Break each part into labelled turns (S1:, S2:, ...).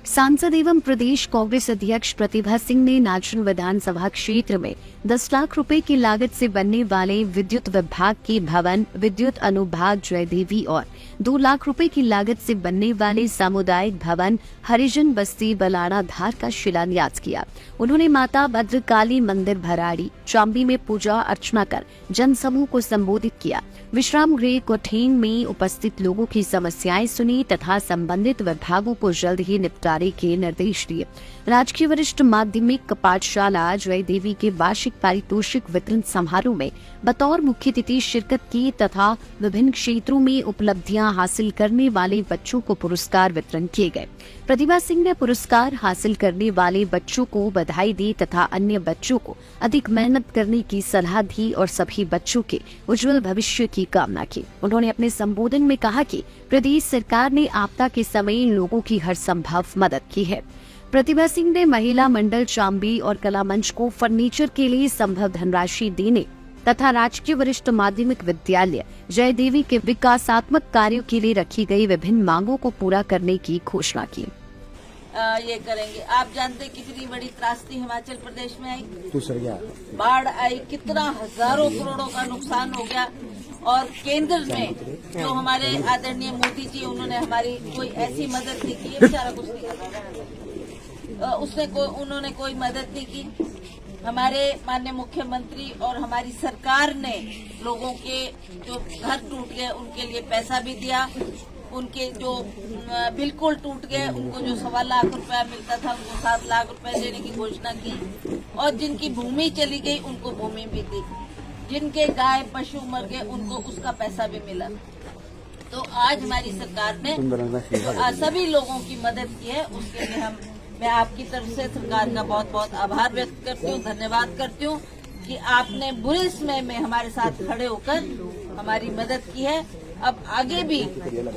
S1: सांसद एवं प्रदेश कांग्रेस अध्यक्ष प्रतिभा सिंह ने नाचन विधानसभा क्षेत्र में 10 लाख रुपए की लागत से बनने वाले विद्युत विभाग के भवन विद्युत अनुभाग जयदेवी और 2 लाख रुपए की लागत से बनने वाले सामुदायिक भवन हरिजन बस्ती बलाना धार का शिलान्यास किया। उन्होंने माता भद्रकाली मंदिर भराड़ी चांबी में पूजा अर्चना कर जनसमूह को संबोधित किया। विश्राम गृह कोठेन में उपस्थित लोगों की समस्याएं सुनी तथा संबंधित विभागों को जल्द ही निपटारे के निर्देश दिए। राजकीय वरिष्ठ माध्यमिक पाठशाला जयदेवी के वार्षिक पारितोषिक वितरण समारोह में बतौर मुख्य अतिथि शिरकत की तथा विभिन्न क्षेत्रों में उपलब्धियां हासिल करने वाले बच्चों को पुरस्कार वितरण किए गए। प्रतिभा सिंह ने पुरस्कार हासिल करने वाले बच्चों को बधाई दी तथा अन्य बच्चों को अधिक मेहनत करने की सलाह दी और सभी बच्चों के उज्जवल भविष्य की कामना की। उन्होंने अपने संबोधन में कहा कि प्रदेश सरकार ने आपदा के समय लोगों की हर संभव मदद की है। प्रतिभा सिंह ने महिला मंडल चांबी और कला मंच को फर्नीचर के लिए संभव धनराशि देने तथा राजकीय वरिष्ठ माध्यमिक विद्यालय जयदेवी के विकासात्मक कार्यों के लिए रखी गई विभिन्न मांगों को पूरा करने की घोषणा की।
S2: ये करेंगे। आप जानते कितनी बड़ी त्रासदी हिमाचल प्रदेश में आई, बाढ़ आई, कितना हजारों करोड़ों का नुकसान हो गया। और केंद्र में जो हमारे आदरणीय मोदी जी, उन्होंने हमारी कोई ऐसी मदद नहीं की, बेचारा कुछ नहीं कर रहा, उन्होंने कोई मदद नहीं की। हमारे माननीय मुख्यमंत्री और हमारी सरकार ने लोगों के जो घर टूट गए उनके लिए पैसा भी दिया, उनके जो बिल्कुल टूट गए उनको जो 1.25 लाख रुपया मिलता था उनको 7 लाख रुपए देने की घोषणा की, और जिनकी भूमि चली गई उनको भूमि भी दी, जिनके गाय पशु मर गए उनको उसका पैसा भी मिला। तो आज हमारी सरकार ने सभी लोगों की मदद की है, उसके लिए मैं आपकी तरफ से सरकार का बहुत बहुत आभार व्यक्त करती हूँ, धन्यवाद करती हूँ कि आपने बुरे समय में हमारे साथ खड़े होकर हमारी मदद की है। अब आगे भी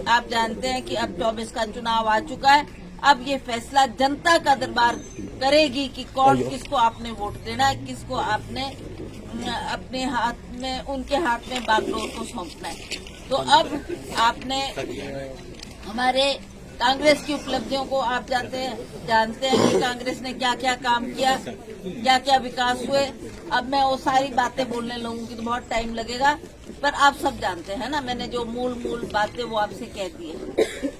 S2: आप जानते हैं कि अब 24 का चुनाव आ चुका है। अब ये फैसला जनता का दरबार करेगी कि कौन किसको आपने वोट देना है, किसको आपने अपने हाथ में, उनके हाथ में बागडोर को सौंपना है। तो अब आपने हमारे कांग्रेस की उपलब्धियों को आप जानते हैं कि कांग्रेस ने क्या क्या काम किया, क्या क्या विकास हुए। अब मैं वो सारी बातें बोलने लगूंगी तो बहुत टाइम लगेगा, पर आप सब जानते हैं ना, मैंने जो मूल बातें वो आपसे कह दी है।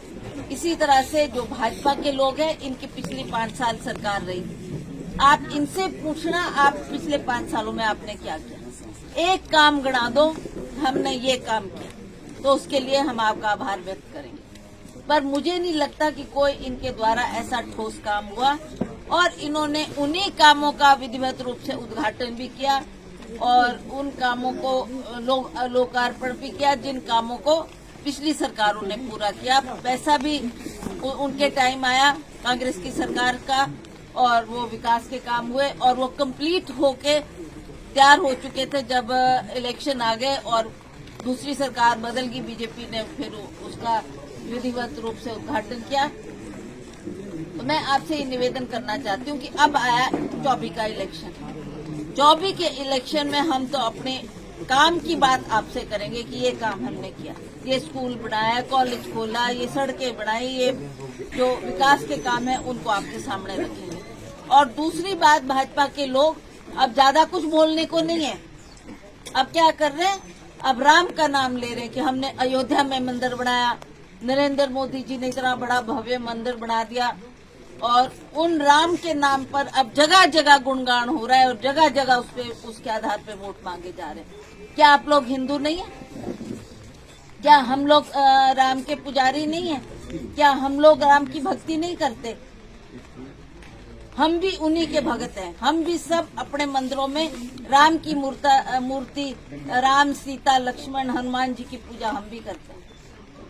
S2: इसी तरह से जो भाजपा के लोग हैं, इनकी पिछली 5 साल सरकार रही, आप इनसे पूछना आप पिछले 5 सालों में आपने क्या किया, एक काम गिना दो हमने ये काम किया, तो उसके लिए हम आपका आभार व्यक्त करेंगे। पर मुझे नहीं लगता कि कोई इनके द्वारा ऐसा ठोस काम हुआ, और इन्होंने उन्हीं कामों का विधिवत रूप से उद्घाटन भी किया और उन कामों को लोकार्पण भी किया जिन कामों को पिछली सरकारों ने पूरा किया। पैसा भी उनके टाइम आया कांग्रेस की सरकार का, और वो विकास के काम हुए और वो कंप्लीट होके तैयार हो चुके थे जब इलेक्शन आ गए और दूसरी सरकार बदल गई, बीजेपी ने फिर उसका विधिवत रूप से उद्घाटन किया। तो मैं आपसे ये निवेदन करना चाहती हूँ कि अब आया 24 का इलेक्शन, 24 के इलेक्शन में हम तो अपने काम की बात आपसे करेंगे कि ये काम हमने किया, ये स्कूल बनाया, कॉलेज खोला, ये सड़कें बनाई, ये जो विकास के काम है उनको आपके सामने रखेंगे। और दूसरी बात, भाजपा के लोग अब ज्यादा कुछ बोलने को नहीं है, अब क्या कर रहे हैं, अब राम का नाम ले रहे हैं कि हमने अयोध्या में मंदिर बनाया, नरेंद्र मोदी जी ने इतना बड़ा भव्य मंदिर बना दिया, और उन राम के नाम पर अब जगह जगह गुणगान हो रहा है और जगह जगह उसके आधार पे वोट मांगे जा रहे हैं। क्या आप लोग हिंदू नहीं है? क्या हम लोग राम के पुजारी नहीं है? क्या हम लोग राम की भक्ति नहीं करते? हम भी उन्हीं के भगत हैं। हम भी सब अपने मंदिरों में राम की मूर्ति, राम, सीता, लक्ष्मण, हनुमान जी की पूजा हम भी करते हैं।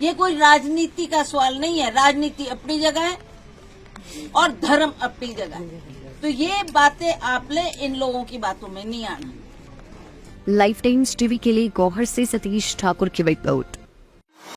S2: ये कोई राजनीति का सवाल नहीं है, राजनीति अपनी जगह है और धर्म अपनी जगह है। तो ये बातें आपने इन लोगों की बातों में नहीं आना।
S1: लाइफ टाइम्स टीवी के लिए गौहर से सतीश ठाकुर की रिपोर्ट।